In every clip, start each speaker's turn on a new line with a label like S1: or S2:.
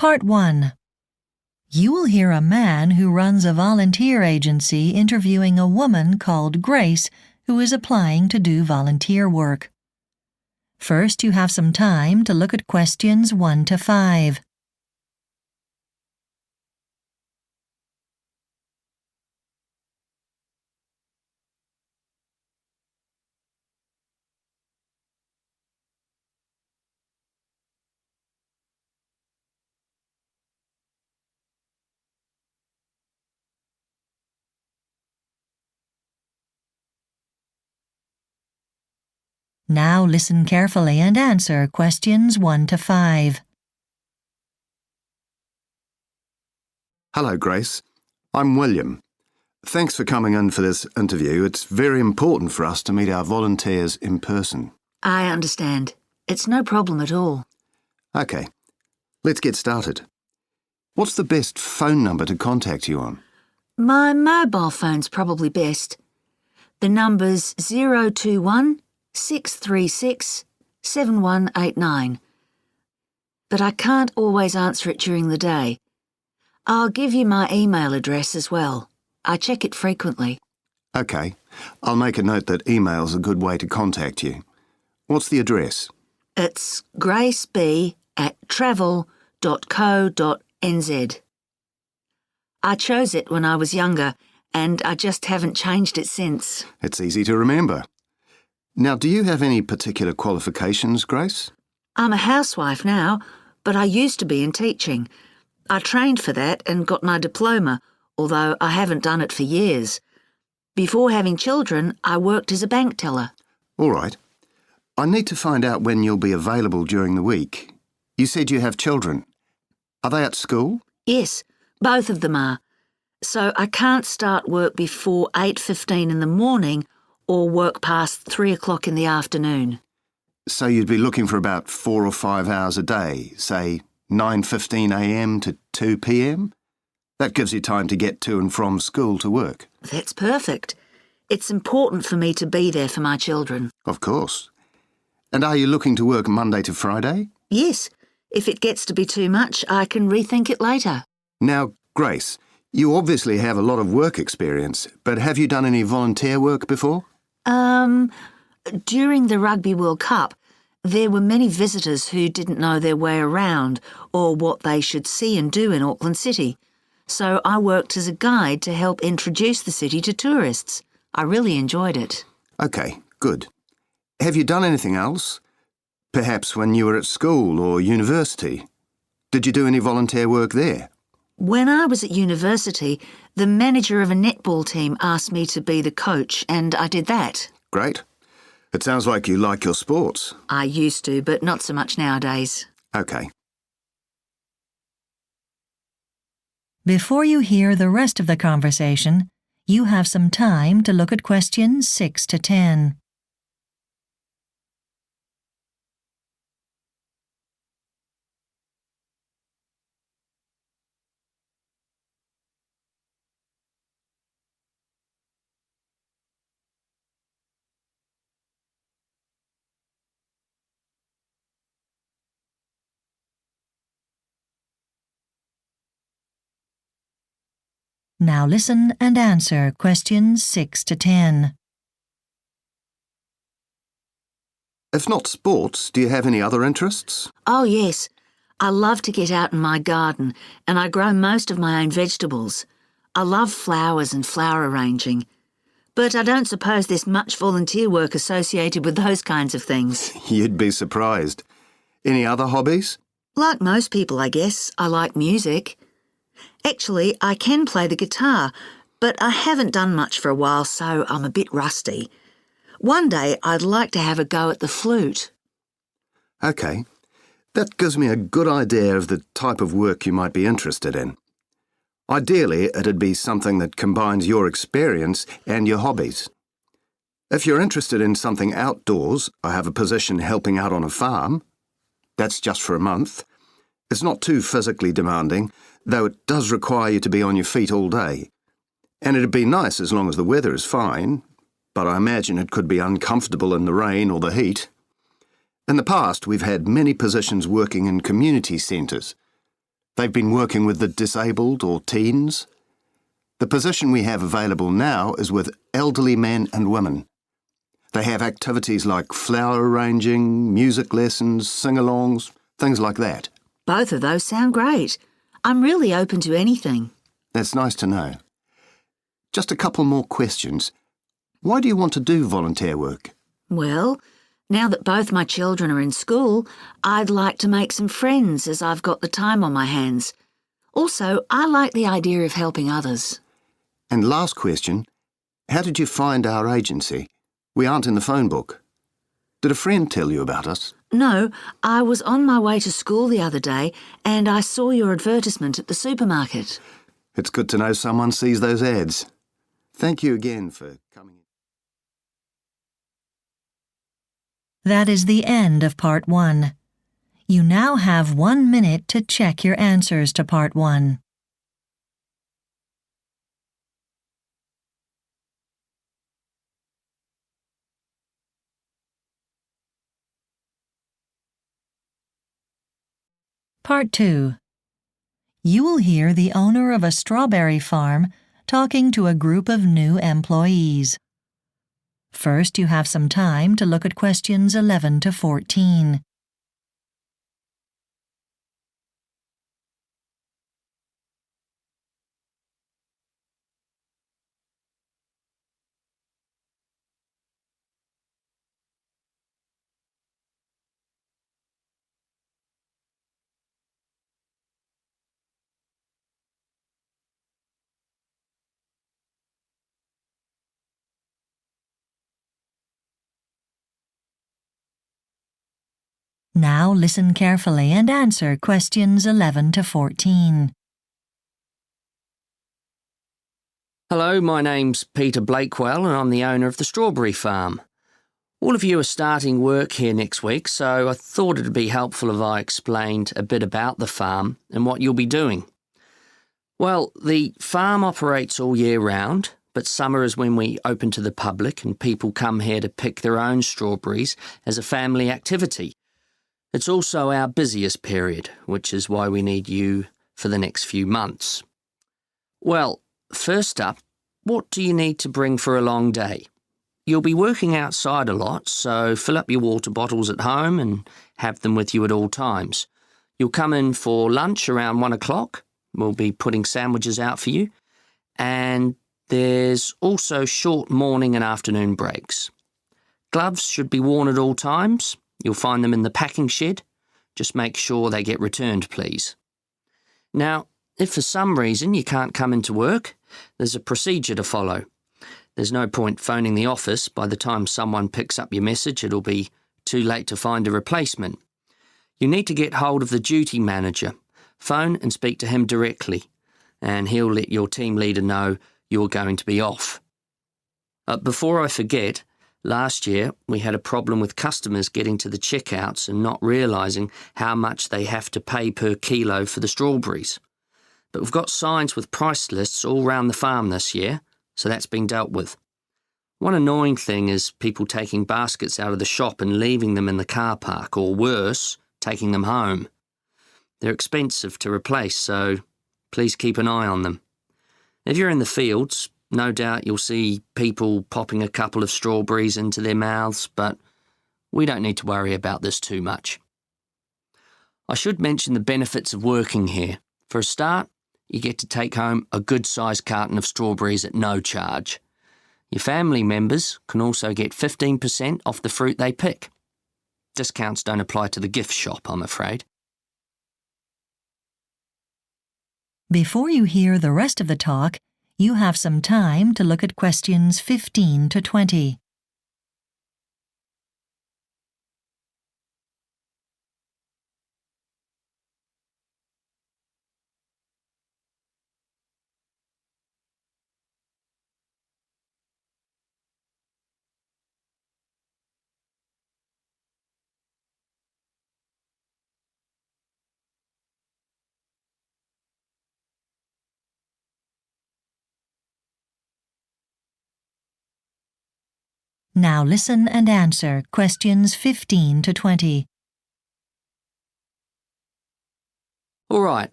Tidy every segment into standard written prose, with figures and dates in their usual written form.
S1: Part 1. You will hear a man who runs a volunteer agency interviewing a woman called Grace who is applying to do volunteer work. First, you have some time to look at questions 1 to 5. Now listen carefully and answer questions 1 to 5.
S2: Hello, Grace. I'm William. Thanks for coming in for this interview. It's very important for us to meet our volunteers in person.
S3: I understand. It's no problem at all.
S2: OK, let's get started. What's the best phone number to contact you on?
S3: My mobile phone's probably best. The number's 021 636 7189. But I can't always answer it during the day. I'll give you my email address as well. I check it frequently.
S2: OK, I'll make a note that email's a good way to contact you. What's the address?
S3: It's graceb@travel.co.nz. I chose it when I was younger, and I just haven't changed it since.
S2: It's easy to remember. Now, do you have any particular qualifications, Grace?
S3: I'm a housewife now, but I used to be in teaching. I trained for that and got my diploma, although I haven't done it for years. Before having children, I worked as a bank teller.
S2: All right. I need to find out when you'll be available during the week. You said you have children. Are they at school?
S3: Yes, both of them are. So I can't start work before 8:15 in the morning or work past 3 o'clock in the afternoon.
S2: So you'd be looking for about 4 or 5 hours a day, say 9:15 a.m. to 2 p.m? That gives you time to get to and from school to work.
S3: That's perfect. It's important for me to be there for my children.
S2: Of course. And are you looking to work Monday to Friday?
S3: Yes. If it gets to be too much, I can rethink it later.
S2: Now, Grace, you obviously have a lot of work experience, but have you done any volunteer work before?
S3: During the Rugby World Cup, there were many visitors who didn't know their way around or what they should see and do in Auckland City. So I worked as a guide to help introduce the city to tourists. I really enjoyed it.
S2: OK, good. Have you done anything else? Perhaps when you were at school or university? Did you do any volunteer work there?
S3: When I was at university, the manager of a netball team asked me to be the coach, and I did that.
S2: Great. It sounds like you like your sports.
S3: I used to, but not so much nowadays.
S2: OK.
S1: Before you hear the rest of the conversation, you have some time to look at questions 6 to 10. Now listen and answer questions 6 to 10.
S2: If not sports, do you have any other interests?
S3: Oh, yes. I love to get out in my garden, and I grow most of my own vegetables. I love flowers and flower arranging. But I don't suppose there's much volunteer work associated with those kinds of things.
S2: You'd be surprised. Any other hobbies?
S3: Like most people, I guess, I like music. Actually, I can play the guitar, but I haven't done much for a while, so I'm a bit rusty. One day I'd like to have a go at the flute.
S2: OK. That gives me a good idea of the type of work you might be interested in. Ideally, it'd be something that combines your experience and your hobbies. If you're interested in something outdoors, I have a position helping out on a farm. That's just for a month. It's not too physically demanding, though it does require you to be on your feet all day. And it'd be nice as long as the weather is fine, but I imagine it could be uncomfortable in the rain or the heat. In the past, we've had many positions working in community centres. They've been working with the disabled or teens. The position we have available now is with elderly men and women. They have activities like flower arranging, music lessons, sing-alongs, things like that.
S3: Both of those sound great. I'm really open to anything.
S2: That's nice to know. Just a couple more questions. Why do you want to do volunteer work?
S3: Well, now that both my children are in school, I'd like to make some friends as I've got the time on my hands. Also, I like the idea of helping others.
S2: And last question, how did you find our agency? We aren't in the phone book. Did a friend tell you about us?
S3: No, I was on my way to school the other day and I saw your advertisement at the supermarket.
S2: It's good to know someone sees those ads. Thank you again for coming in.
S1: That is the end of Part 1. You now have 1 minute to check your answers to Part 1. Part 2. You will hear the owner of a strawberry farm talking to a group of new employees. First, you have some time to look at questions 11 to 14. Now listen carefully and answer questions 11 to 14.
S4: Hello, my name's Peter Blakewell and I'm the owner of the strawberry farm. All of you are starting work here next week, so I thought it'd be helpful if I explained a bit about the farm and what you'll be doing. Well, the farm operates all year round, but summer is when we open to the public and people come here to pick their own strawberries as a family activity. It's also our busiest period, which is why we need you for the next few months. Well, first up, what do you need to bring for a long day? You'll be working outside a lot, so fill up your water bottles at home and have them with you at all times. You'll come in for lunch around 1 o'clock. We'll be putting sandwiches out for you. And there's also short morning and afternoon breaks. Gloves should be worn at all times. You'll find them in the packing shed. Just make sure they get returned, please. Now, if for some reason you can't come into work, there's a procedure to follow. There's no point phoning the office. By the time someone picks up your message, it'll be too late to find a replacement. You need to get hold of the duty manager. Phone and speak to him directly, and he'll let your team leader know you're going to be off. Before I forget, last year we had a problem with customers getting to the checkouts and not realising how much they have to pay per kilo for the strawberries. But we've got signs with price lists all round the farm this year, so that's been dealt with. One annoying thing is people taking baskets out of the shop and leaving them in the car park, or worse, taking them home. They're expensive to replace, so please keep an eye on them. If you're in the fields, no doubt you'll see people popping a couple of strawberries into their mouths, but we don't need to worry about this too much. I should mention the benefits of working here. For a start, you get to take home a good-sized carton of strawberries at no charge. Your family members can also get 15% off the fruit they pick. Discounts don't apply to the gift shop, I'm afraid.
S1: Before you hear the rest of the talk, you have some time to look at questions 15 to 20. Now listen and answer questions 15 to 20.
S4: All right,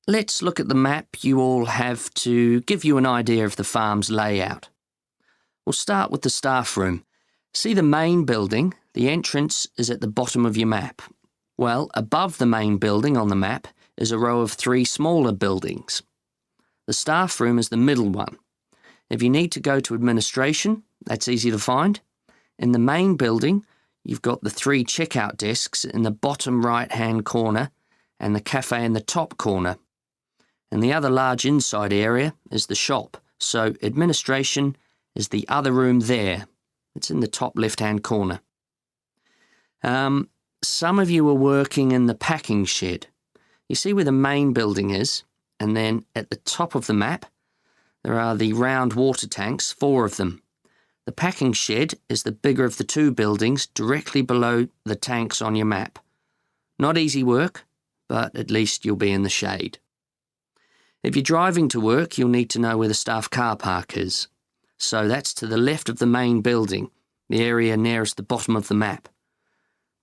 S4: let's look at the map you all have to give you an idea of the farm's layout. We'll start with the staff room. See the main building? The entrance is at the bottom of your map. Well, above the main building on the map is a row of 3 smaller buildings. The staff room is the middle one. If you need to go to administration, that's easy to find. In the main building, you've got the 3 checkout desks in the bottom right-hand corner and the cafe in the top corner. And the other large inside area is the shop, so administration is the other room there. It's in the top left-hand corner. Some of you are working in the packing shed. You see where the main building is, and then at the top of the map, there are the round water tanks, 4 of them. The packing shed is the bigger of the 2 buildings directly below the tanks on your map. Not easy work, but at least you'll be in the shade. If you're driving to work, you'll need to know where the staff car park is. So that's to the left of the main building, the area nearest the bottom of the map.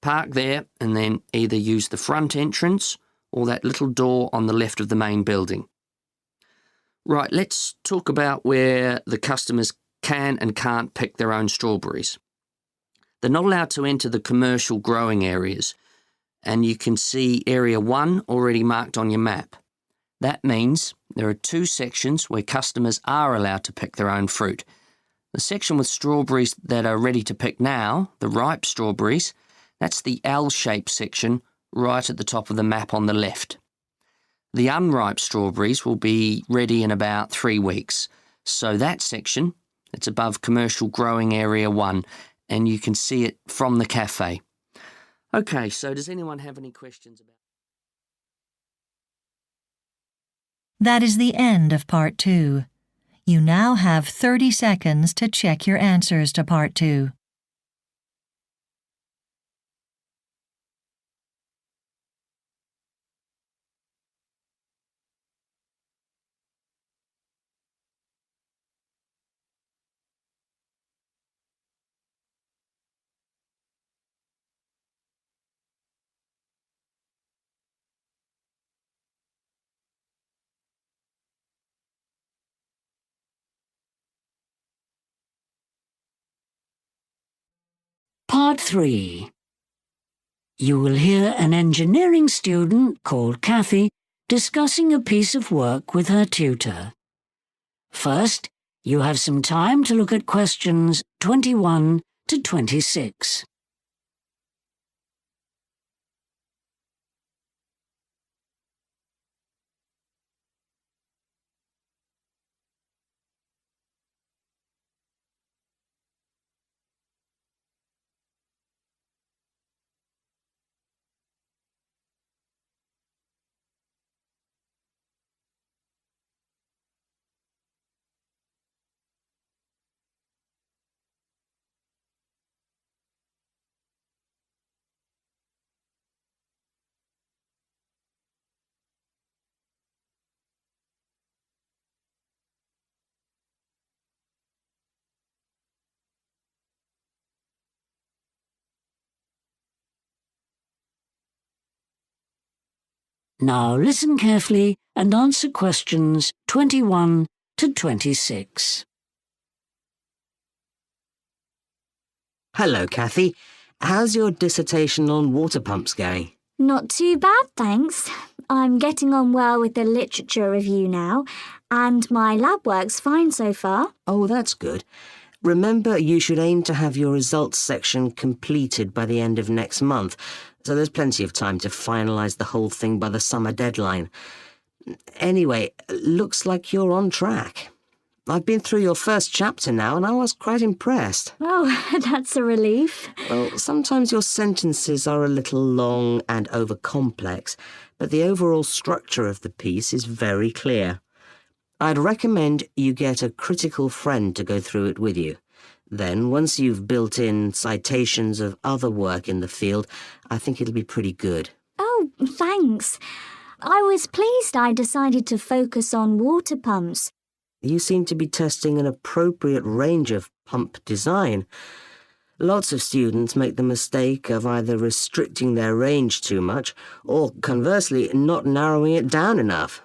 S4: Park there and then either use the front entrance or that little door on the left of the main building. Right, let's talk about where the customers can and can't pick their own strawberries. They're not allowed to enter the commercial growing areas, and you can see Area 1 already marked on your map. That means there are 2 sections where customers are allowed to pick their own fruit. The section with strawberries that are ready to pick now, the ripe strawberries, that's the L-shaped section right at the top of the map on the left. The unripe strawberries will be ready in about 3 weeks. So that section, it's above Commercial Growing Area 1, and you can see it from the cafe. Okay, so does anyone have any questions about?
S1: That is the end of Part 2. You now have 30 seconds to check your answers to Part 2.
S5: Part 3. You will hear an engineering student called Kathy discussing a piece of work with her tutor. First, you have some time to look at questions 21 to 26. Now listen carefully and answer questions 21 to 26.
S6: Hello, Kathy. How's your dissertation on water pumps going?
S7: Not too bad, thanks. I'm getting on well with the literature review now, and my lab work's fine so far.
S6: Oh, that's good. Remember, you should aim to have your results section completed by the end of next month, so there's plenty of time to finalise the whole thing by the summer deadline. Anyway, looks like you're on track. I've been through your first chapter now, and I was quite impressed.
S7: Oh, that's a relief.
S6: Well, sometimes your sentences are a little long and over-complex, but the overall structure of the piece is very clear. I'd recommend you get a critical friend to go through it with you. Then, once you've built in citations of other work in the field, I think it'll be pretty good.
S7: Oh, thanks. I was pleased I decided to focus on water pumps.
S6: You seem to be testing an appropriate range of pump design. Lots of students make the mistake of either restricting their range too much or, conversely, not narrowing it down enough.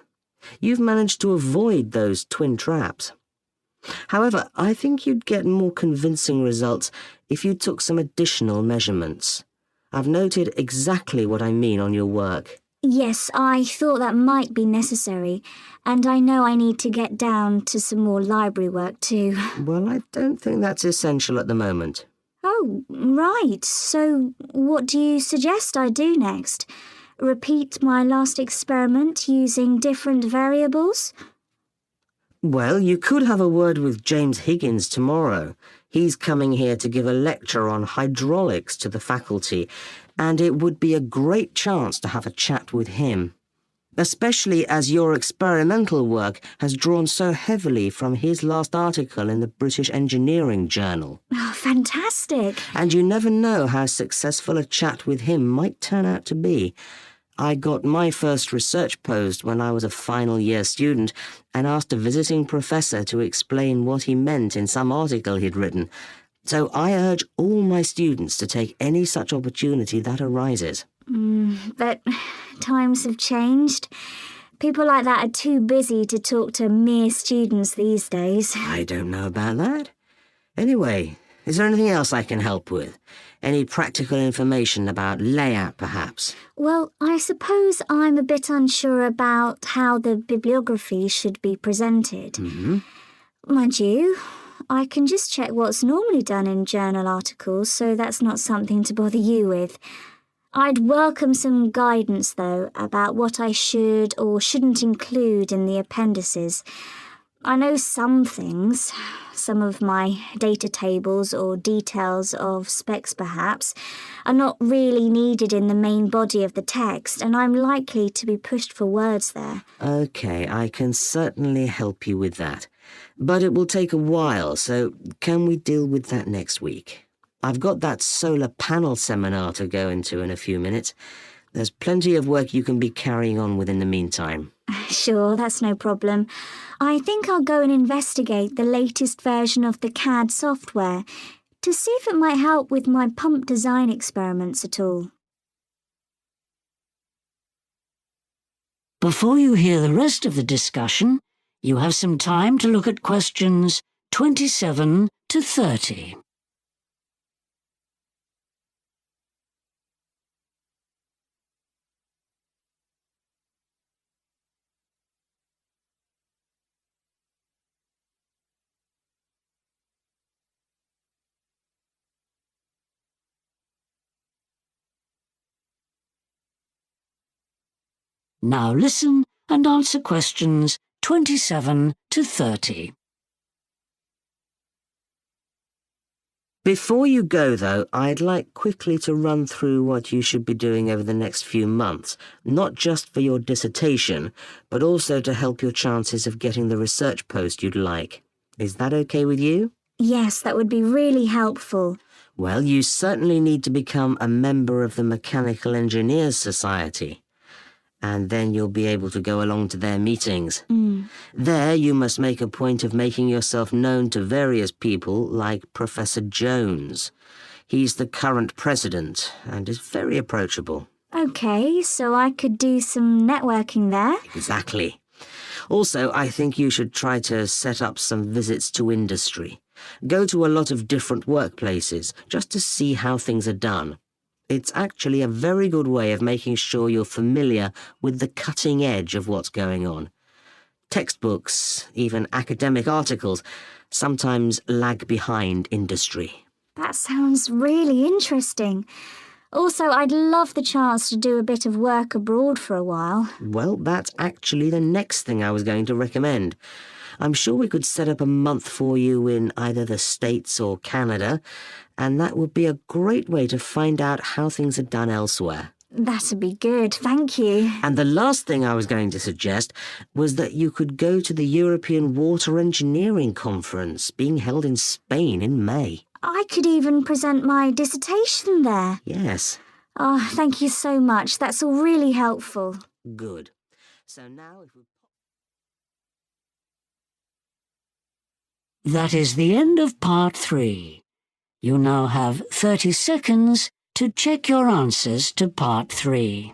S6: You've managed to avoid those twin traps. However, I think you'd get more convincing results if you took some additional measurements. I've noted exactly what I mean on your work.
S7: Yes, I thought that might be necessary, and I know I need to get down to some more library work too.
S6: Well, I don't think that's essential at the moment.
S7: Oh, right. So what do you suggest I do next? Repeat my last experiment using different variables?
S6: Well, you could have a word with James Higgins tomorrow. He's coming here to give a lecture on hydraulics to the faculty, and it would be a great chance to have a chat with him, especially as your experimental work has drawn so heavily from his last article in the British Engineering Journal.
S7: Oh, fantastic.
S6: And you never know how successful a chat with him might turn out to be. I got my first research post when I was a final year student and asked a visiting professor to explain what he meant in some article he'd written. So I urge all my students to take any such opportunity that arises.
S7: But times have changed. People like that are too busy to talk to mere students these days.
S6: I don't know about that. Anyway, is there anything else I can help with? Any practical information about layout, perhaps?
S7: Well, I suppose I'm a bit unsure about how the bibliography should be presented. Mind you, I can just check what's normally done in journal articles, so that's not something to bother you with. I'd welcome some guidance, though, about what I should or shouldn't include in the appendices. I know some things, some of my data tables or details of specs perhaps, are not really needed in the main body of the text, and I'm likely to be pushed for words there.
S6: Okay, I can certainly help you with that. But it will take a while, so can we deal with that next week? I've got that solar panel seminar to go into in a few minutes. There's plenty of work you can be carrying on with in the meantime.
S7: Sure, that's no problem. I think I'll go and investigate the latest version of the CAD software to see if it might help with my pump design experiments at all.
S5: Before you hear the rest of the discussion, you have some time to look at questions 27 to 30. Now listen and answer questions 27 to 30.
S6: Before you go, though, I'd like quickly to run through what you should be doing over the next few months, not just for your dissertation, but also to help your chances of getting the research post you'd like. Is that okay with you?
S7: Yes, that would be really helpful.
S6: Well, you certainly need to become a member of the Mechanical Engineers Society. And then you'll be able to go along to their meetings. There you must make a point of making yourself known to various people like Professor Jones. He's the current president and is very approachable.
S7: Okay, so I could do some networking there.
S6: Exactly. Also, I think you should try to set up some visits to industry. Go to a lot of different workplaces just to see how things are done. It's actually a very good way of making sure you're familiar with the cutting edge of what's going on. Textbooks, even academic articles, sometimes lag behind industry.
S7: That sounds really interesting. Also, I'd love the chance to do a bit of work abroad for a while.
S6: Well, that's actually the next thing I was going to recommend. I'm sure we could set up a month for you in either the States or Canada, and that would be a great way to find out how things are done elsewhere.
S7: That'd be good, thank you.
S6: And the last thing I was going to suggest was that you could go to the European Water Engineering Conference being held in Spain in May.
S7: I could even present my dissertation there.
S6: Yes.
S7: Oh, thank you so much. That's all really helpful.
S6: Good. So now if we...
S5: That is the end of part 3. You now have 30 seconds to check your answers to part 3.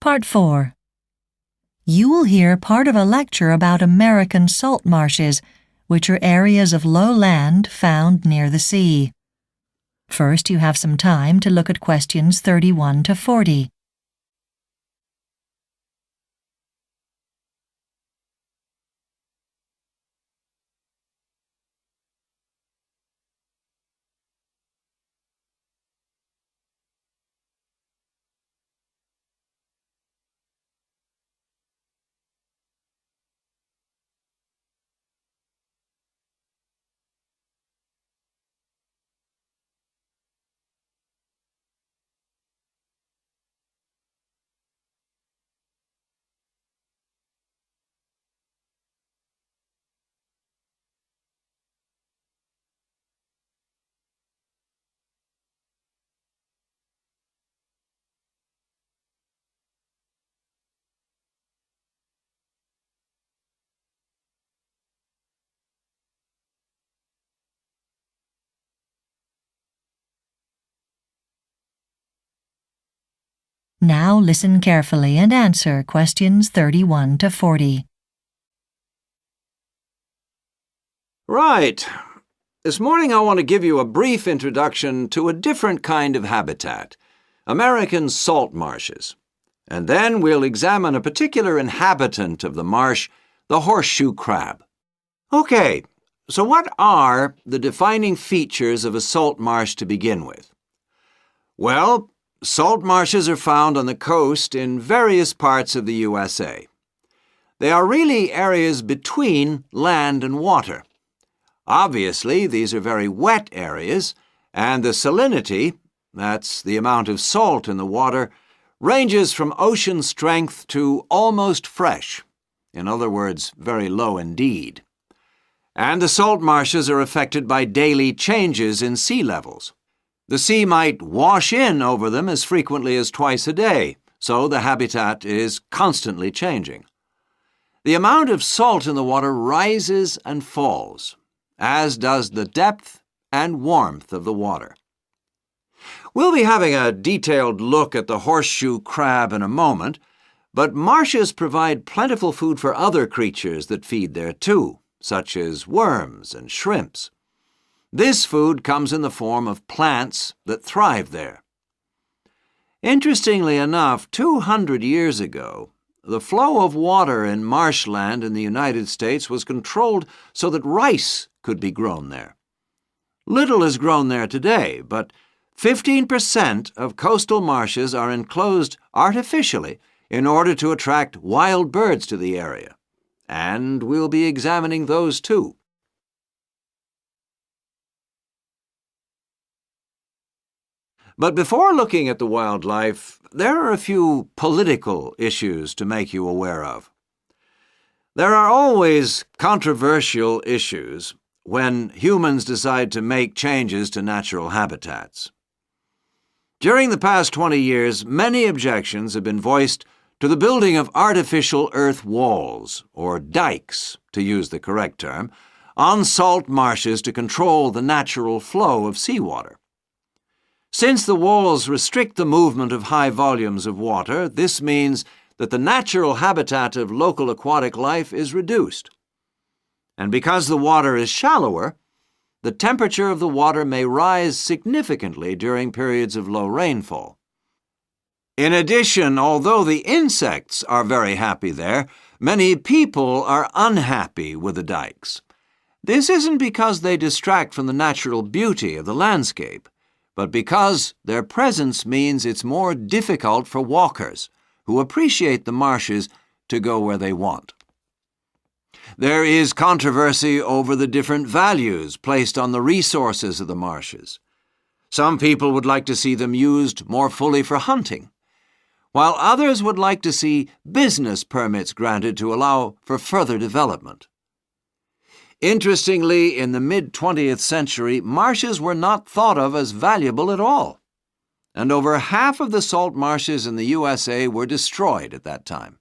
S1: Part 4. You will hear part of a lecture about American salt marshes, which are areas of low land found near the sea. First, you have some time to look at questions 31 to 40. Now listen carefully and answer questions 31 to 40.
S8: Right. This morning I want to give you a brief introduction to a different kind of habitat, American salt marshes. And then we'll examine a particular inhabitant of the marsh, the horseshoe crab. Okay, so what are the defining features of a salt marsh to begin with? Well, salt marshes are found on the coast in various parts of the USA. They are really areas between land and water. Obviously, these are very wet areas, and the salinity, that's the amount of salt in the water, ranges from ocean strength to almost fresh. In other words, very low indeed. And the salt marshes are affected by daily changes in sea levels. The sea might wash in over them as frequently as twice a day, so the habitat is constantly changing. The amount of salt in the water rises and falls, as does the depth and warmth of the water. We'll be having a detailed look at the horseshoe crab in a moment, but marshes provide plentiful food for other creatures that feed there too, such as worms and shrimps. This food comes in the form of plants that thrive there. Interestingly enough, 200 years ago, the flow of water in marshland in the United States was controlled so that rice could be grown there. Little is grown there today, but 15% of coastal marshes are enclosed artificially in order to attract wild birds to the area, and we'll be examining those too. But before looking at the wildlife, there are a few political issues to make you aware of. There are always controversial issues when humans decide to make changes to natural habitats. During the past 20 years, many objections have been voiced to the building of artificial earth walls, or dikes, to use the correct term, on salt marshes to control the natural flow of seawater. Since the walls restrict the movement of high volumes of water, this means that the natural habitat of local aquatic life is reduced. And because the water is shallower, the temperature of the water may rise significantly during periods of low rainfall. In addition, although the insects are very happy there, many people are unhappy with the dikes. This isn't because they distract from the natural beauty of the landscape, but because their presence means it's more difficult for walkers who appreciate the marshes to go where they want. There is controversy over the different values placed on the resources of the marshes. Some people would like to see them used more fully for hunting, while others would like to see business permits granted to allow for further development. Interestingly, in the mid-20th century, marshes were not thought of as valuable at all, and over half of the salt marshes in the USA were destroyed at that time.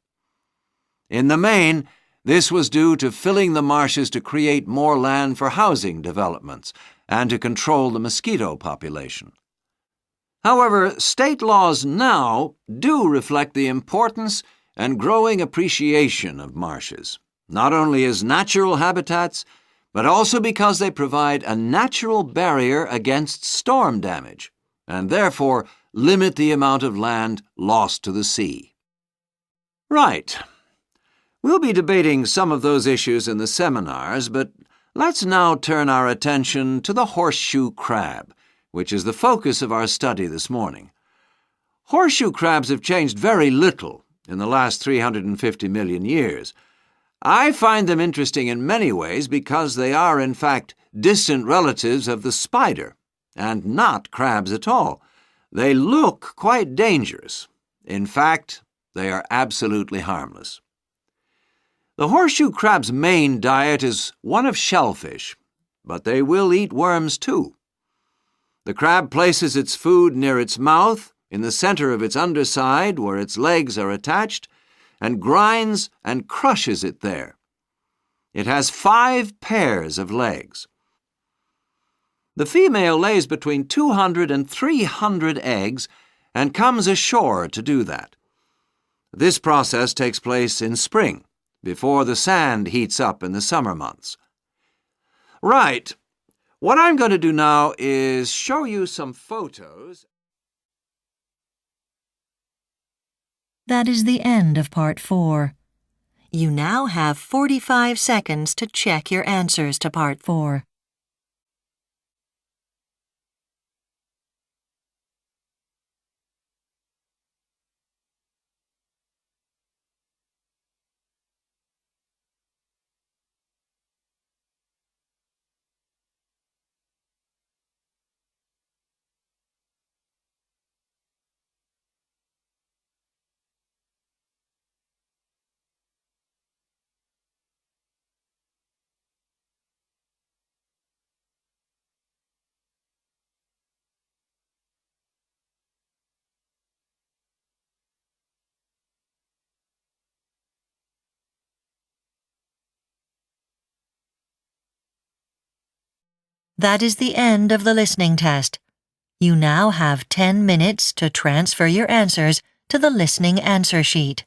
S8: In the main, this was due to filling the marshes to create more land for housing developments and to control the mosquito population. However, state laws now do reflect the importance and growing appreciation of marshes, not only as natural habitats, but also because they provide a natural barrier against storm damage, and therefore limit the amount of land lost to the sea. Right. We'll be debating some of those issues in the seminars, but let's now turn our attention to the horseshoe crab, which is the focus of our study this morning. Horseshoe crabs have changed very little in the last 350 million years. I find them interesting in many ways because they are, in fact, distant relatives of the spider, and not crabs at all. They look quite dangerous. In fact, they are absolutely harmless. The horseshoe crab's main diet is one of shellfish, but they will eat worms too. The crab places its food near its mouth, in the center of its underside where its legs are attached, and grinds and crushes it there. It has 5 pairs of legs. The female lays between 200 and 300 eggs and comes ashore to do that. This process takes place in spring, before the sand heats up in the summer months. Right. What I'm going to do now is show you some photos.
S1: That is the end of Part 4. You now have 45 seconds to check your answers to Part 4. That is the end of the listening test. You now have 10 minutes to transfer your answers to the listening answer sheet.